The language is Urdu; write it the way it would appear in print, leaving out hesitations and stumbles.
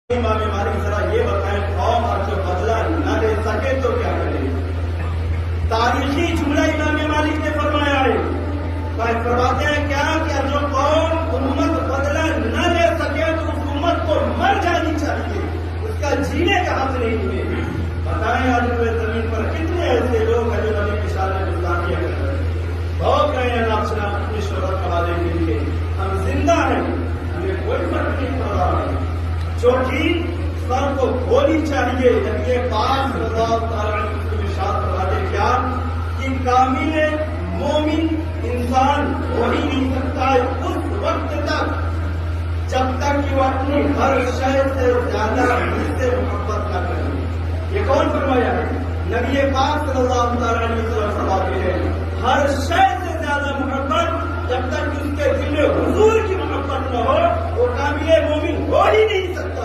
امام مالک ذرا یہ بتائیں، قوم اور جو بدلہ نہ لے سکے تو کیا کرے؟ تاریخی جملہ امام مالک نے فرمایا ہے، فرماتے ہیں کیا کہ جو قوم امت بدلہ نہ لے سکے تو اس امت کو مر جانی چاہیے، اس کا جینے کا حق نہیں ملے۔ بتائیں آج پورے زمین پر کتنے ایسے لوگ ہیں جو نبی کی شان میں گستاخیاں کر رہے ہیں، بہت رہے ہیں ناچنا اپنی شہرت کمانے کے لیے۔ ہم زندہ ہیں، ہمیں کوئی فرق نہیں پڑ رہا ہے، جو ٹھیک سر کو گولی چاہیے۔ جب یہ پاک رضا تعالیٰ ارشاد فرماتے کیا کہ کامل مومن انسان ہو ہی نہیں سکتا ہے اس وقت تک جب تک کہ وہ اپنی ہر شے سے زیادہ مجھ سے محبت نہ کرے۔ یہ کون فرمایا ہے؟ نبی پاک صلی اللہ تعالیٰ علیہ وسلم فرماتے ہیں ہر شے سے زیادہ محبت جب تک کہ اس کے دل میں حضور کی محبت نہ ہو وہ کامل مومن ہو ہی نہیں سکتا۔